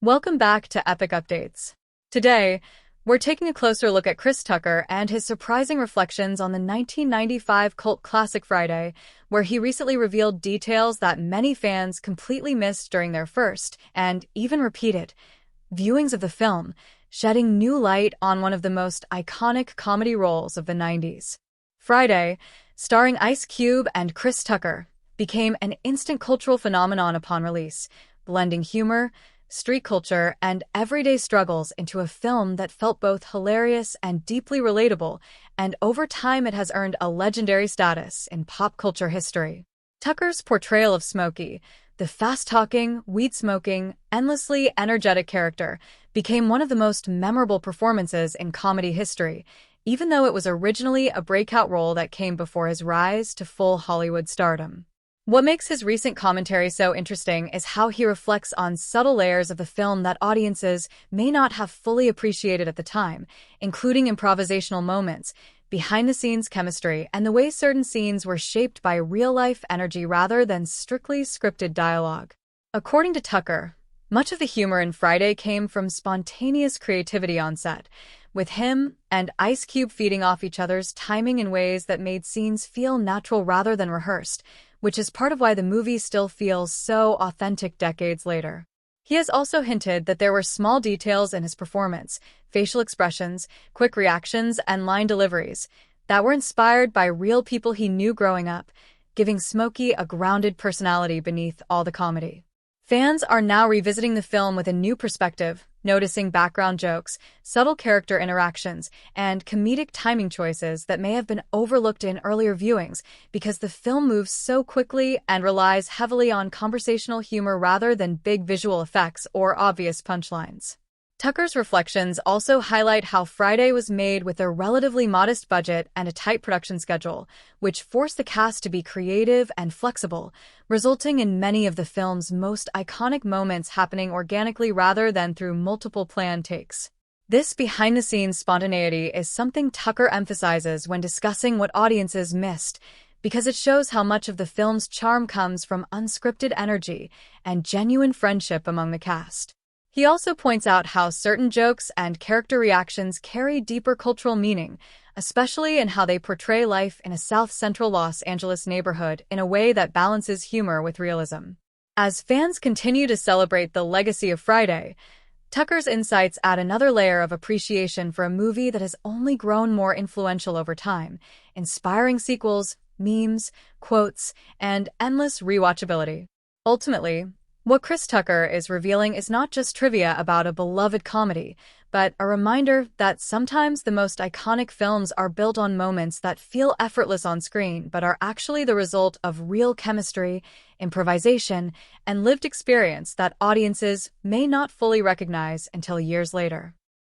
Welcome back to Epic Updates. Today, we're taking a closer look at Chris Tucker and his surprising reflections on the 1995 cult classic Friday, where he recently revealed details that many fans completely missed during their first, and even repeated, viewings of the film, shedding new light on one of the most iconic comedy roles of the 90s. Friday, starring Ice Cube and Chris Tucker, became an instant cultural phenomenon upon release, blending humor, street culture, and everyday struggles into a film that felt both hilarious and deeply relatable, and over time it has earned a legendary status in pop culture history. Tucker's portrayal of Smokey, the fast-talking, weed-smoking, endlessly energetic character, became one of the most memorable performances in comedy history, even though it was originally a breakout role that came before his rise to full Hollywood stardom. What makes his recent commentary so interesting is how he reflects on subtle layers of the film that audiences may not have fully appreciated at the time, including improvisational moments, behind-the-scenes chemistry, and the way certain scenes were shaped by real-life energy rather than strictly scripted dialogue. According to Tucker, much of the humor in Friday came from spontaneous creativity on set, with him and Ice Cube feeding off each other's timing in ways that made scenes feel natural rather than rehearsed, which is part of why the movie still feels so authentic decades later. He has also hinted that there were small details in his performance, facial expressions, quick reactions, and line deliveries that were inspired by real people he knew growing up, giving Smokey a grounded personality beneath all the comedy. Fans are now revisiting the film with a new perspective, noticing background jokes, subtle character interactions, and comedic timing choices that may have been overlooked in earlier viewings because the film moves so quickly and relies heavily on conversational humor rather than big visual effects or obvious punchlines. Tucker's reflections also highlight how Friday was made with a relatively modest budget and a tight production schedule, which forced the cast to be creative and flexible, resulting in many of the film's most iconic moments happening organically rather than through multiple planned takes. This behind-the-scenes spontaneity is something Tucker emphasizes when discussing what audiences missed, because it shows how much of the film's charm comes from unscripted energy and genuine friendship among the cast. He also points out how certain jokes and character reactions carry deeper cultural meaning, especially in how they portray life in a South Central Los Angeles neighborhood in a way that balances humor with realism. As fans continue to celebrate the legacy of Friday, Tucker's insights add another layer of appreciation for a movie that has only grown more influential over time, inspiring sequels, memes, quotes, and endless rewatchability. Ultimately, what Chris Tucker is revealing is not just trivia about a beloved comedy, but a reminder that sometimes the most iconic films are built on moments that feel effortless on screen but are actually the result of real chemistry, improvisation, and lived experience that audiences may not fully recognize until years later.